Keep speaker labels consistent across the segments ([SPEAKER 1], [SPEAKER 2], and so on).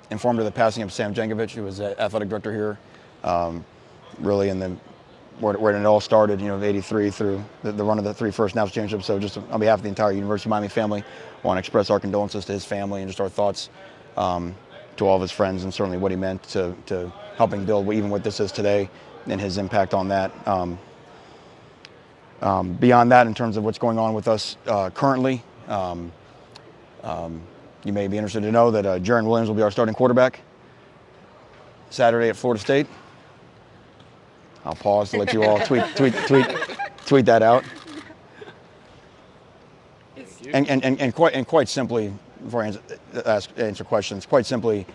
[SPEAKER 1] informed of the passing of Sam Jankovic, who was the athletic director here, really in the where it all started, '83 through the run of the 3 first national championships. So just on behalf of the entire University of Miami family, I want to express our condolences to his family and just our thoughts to all of his friends, and certainly what he meant to helping build even what this is today and his impact on that. Beyond that, in terms of what's going on with us currently, you may be interested to know that Jaron Williams will be our starting quarterback Saturday at Florida State. I'll pause to let you all tweet that out. And quite simply, before I answer questions, quite simply,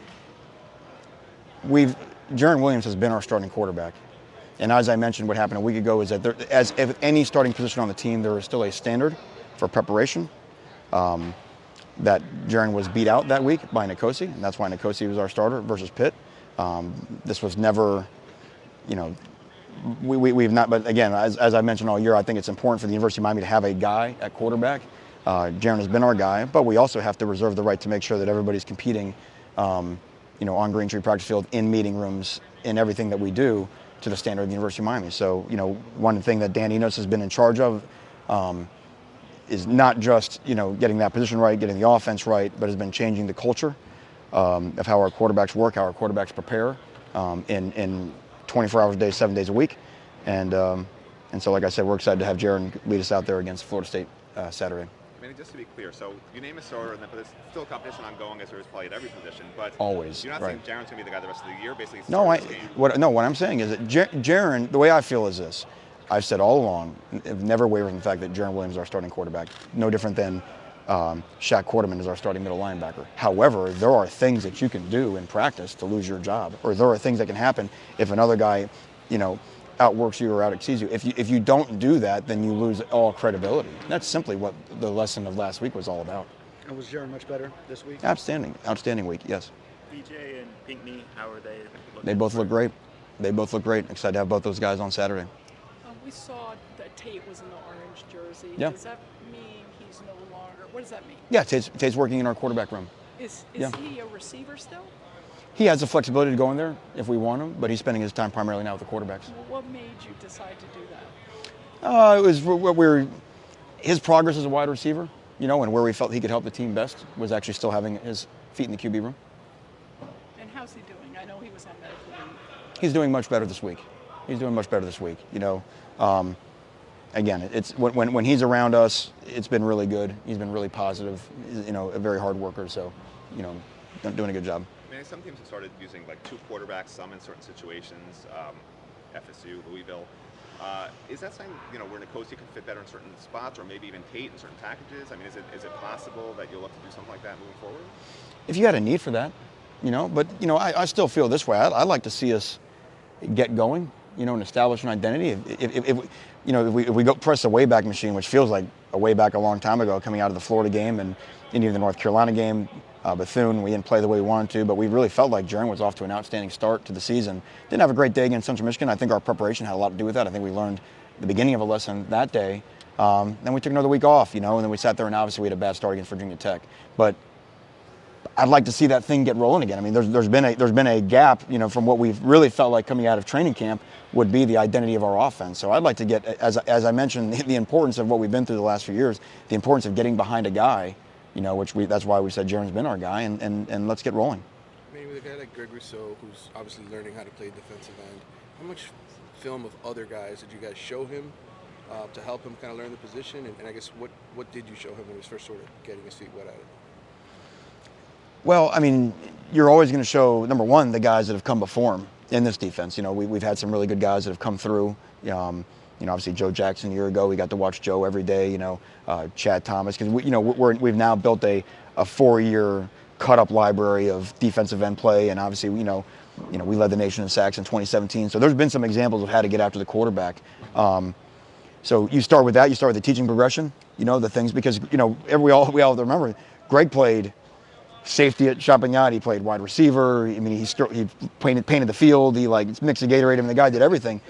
[SPEAKER 1] Jaron Williams has been our starting quarterback. And as I mentioned, what happened a week ago is that as if any starting position on the team, there is still a standard for preparation. That Jaron was beat out that week by Nkosi, and that's why Nkosi was our starter versus Pitt. This was never, we've not, but again, as I mentioned all year, I think it's important for the University of Miami to have a guy at quarterback. Jaron has been our guy, but we also have to reserve the right to make sure that everybody's competing, on Green Tree practice field, in meeting rooms, in everything that we do to the standard of the University of Miami. So, one thing that Dan Enos has been in charge of is not just, getting that position right, getting the offense right, but has been changing the culture of how our quarterbacks work, how our quarterbacks prepare in 24 hours a day, 7 days a week. And so, like I said, we're excited to have Jaron lead us out there against Florida State Saturday.
[SPEAKER 2] Manny, just to be clear, so you name a starter, but there's still competition ongoing, as there is probably at every position. But
[SPEAKER 1] always,
[SPEAKER 2] you're not saying Jaron's going to be the guy the rest of the year, basically.
[SPEAKER 1] What I'm saying is that Jaron, the way I feel is this. I've said all along, I've never wavered in the fact that Jaron Williams is our starting quarterback. No different than Shaq Quarterman is our starting middle linebacker. However, there are things that you can do in practice to lose your job, or there are things that can happen if another guy, outworks you or out-exceeds you. If you don't do that, then you lose all credibility. That's simply what the lesson of last week was all about.
[SPEAKER 3] And was Jaron much better this week?
[SPEAKER 1] Outstanding week, yes.
[SPEAKER 4] BJ and Pinckney, how are they looking?
[SPEAKER 1] They both look great. Excited to have both those guys on Saturday.
[SPEAKER 5] We saw that Tate was in the orange jersey.
[SPEAKER 1] Yeah.
[SPEAKER 5] Does that mean he's no longer? What does that mean?
[SPEAKER 1] Yeah, Tate's working in our quarterback room.
[SPEAKER 5] Is he a receiver still?
[SPEAKER 1] He has the flexibility to go in there if we want him, but he's spending his time primarily now with the quarterbacks.
[SPEAKER 5] Well, what made you decide to do that?
[SPEAKER 1] It was his progress as a wide receiver, and where we felt he could help the team best was actually still having his feet in the QB room.
[SPEAKER 5] And how's he doing? I know he was on medical leave.
[SPEAKER 1] He's doing much better this week. Again, it's when he's around us, it's been really good. He's been really positive. A very hard worker. So, doing a good job.
[SPEAKER 2] Manny, some teams have started using like 2 quarterbacks, some in certain situations. FSU, Louisville. Is that something where Nkosi could fit better in certain spots, or maybe even Tate in certain packages? I mean, is it possible that you'll look to do something like that moving forward?
[SPEAKER 1] If you had a need for that, but I still feel this way. I'd like to see us get going, and establish an identity. If we go press the Wayback Machine, which feels like a way back a long time ago, coming out of the Florida game and any of the North Carolina game, Bethune, we didn't play the way we wanted to, but we really felt like Jaron was off to an outstanding start to the season. Didn't have a great day against Central Michigan. I think our preparation had a lot to do with that. I think we learned the beginning of a lesson that day. Then we took another week off, and then we sat there, and obviously we had a bad start against Virginia Tech. But I'd like to see that thing get rolling again. I mean, there's been a gap, from what we've really felt like coming out of training camp would be the identity of our offense. So I'd like to get, as I mentioned, the importance of what we've been through the last few years, the importance of getting behind a guy, that's why we said Jaron's been our guy, and let's get rolling.
[SPEAKER 6] Maybe with a guy like Greg Rousseau, who's obviously learning how to play defensive end, how much film of other guys did you guys show him to help him kind of learn the position? And I guess what did you show him when he was first sort of getting his feet wet at it?
[SPEAKER 1] Well, I mean, you're always going to show, number one, the guys that have come before him in this defense. We've had some really good guys that have come through. Obviously Joe Jackson a year ago, we got to watch Joe every day. Chad Thomas, because we've now built a 4-year cut-up library of defensive end play, and obviously we led the nation in sacks in 2017. So there's been some examples of how to get after the quarterback. So you start with that. You start with the teaching progression. The things, because we all have to remember, Greg played safety at Champagnat. He played wide receiver. I mean, he painted the field. He mixed the Gatorade. I mean, the guy did everything.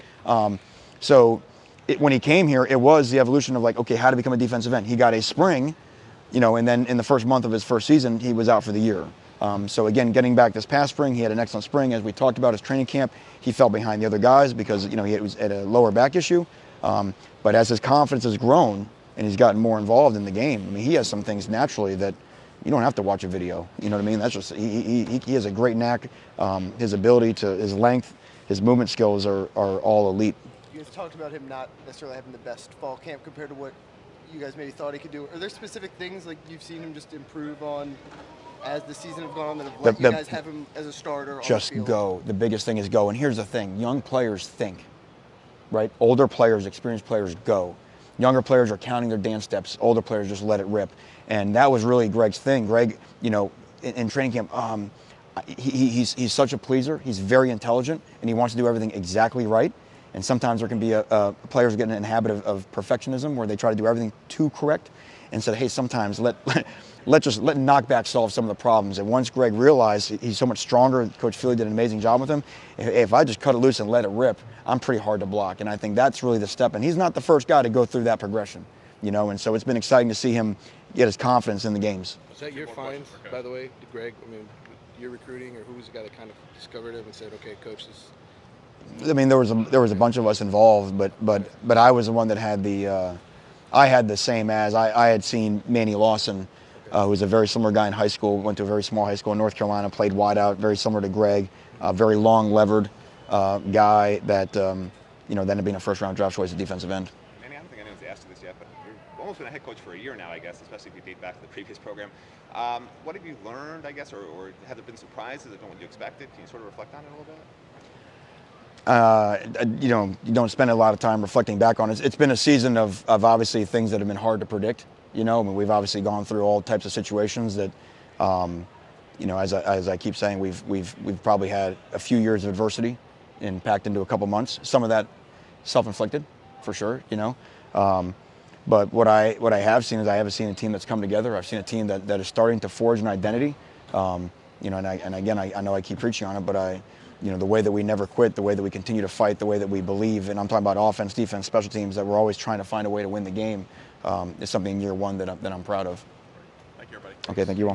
[SPEAKER 1] When he came here, it was the evolution of okay, how to become a defensive end. He got a spring, and then in the first month of his first season, he was out for the year. So again, getting back this past spring, he had an excellent spring. As we talked about his training camp, he fell behind the other guys because he was at a lower back issue. But as his confidence has grown and he's gotten more involved in the game, I mean, he has some things naturally that you don't have to watch a video. You know what I mean? That's just he has a great knack. His ability to his length, his movement skills are all elite.
[SPEAKER 7] You guys talked about him not necessarily having the best fall camp compared to what you guys maybe thought he could do. Are there specific things like you've seen him just improve on as the season has gone on that have let you guys have him as a starter
[SPEAKER 1] just
[SPEAKER 7] on the field?
[SPEAKER 1] Go. The biggest thing is go. And here's the thing: young players think, right? Older players, experienced players go. Younger players are counting their dance steps. Older players just let it rip. And that was really Greg's thing. Greg, in training camp, he's such a pleaser. He's very intelligent, and he wants to do everything exactly right. And sometimes there can be players getting in a habit of perfectionism where they try to do everything too correct. And said, hey, sometimes let knockback solve some of the problems. And once Greg realized he's so much stronger, Coach Feely did an amazing job with him. If I just cut it loose and let it rip, I'm pretty hard to block. And I think that's really the step. And he's not the first guy to go through that progression, And so it's been exciting to see him get his confidence in the games.
[SPEAKER 6] Was that your find, by the way, Greg? I mean, you're recruiting, or who was the guy that kind of discovered him and said, okay, coach, this?
[SPEAKER 1] I mean, there was a bunch of us involved, but I was the one that had I had the same as I had seen Manny Lawson, who was a very similar guy in high school, went to a very small high school in North Carolina, played wideout, very similar to Greg, very long levered guy that ended up being a first round draft choice at defensive end.
[SPEAKER 2] Manny, I don't think anyone's asked you this yet, but you've almost been a head coach for a year now, I guess, especially if you date back to the previous program. What have you learned, I guess, or have there been surprises that what you expected? Can you sort of reflect on it a little bit?
[SPEAKER 1] You don't spend a lot of time reflecting back on it. It's been a season of obviously things that have been hard to predict. I mean, we've obviously gone through all types of situations that, as I keep saying, we've probably had a few years of adversity and packed into a couple months. Some of that self-inflicted, for sure. But what I have seen is I haven't seen a team that's come together. I've seen a team that is starting to forge an identity. And again, I know I keep preaching on it, but the way that we never quit, the way that we continue to fight, the way that we believe, and I'm talking about offense, defense, special teams, that we're always trying to find a way to win the game, is something in year one that I'm proud of.
[SPEAKER 2] Thank you, everybody.
[SPEAKER 1] Okay, thank you all.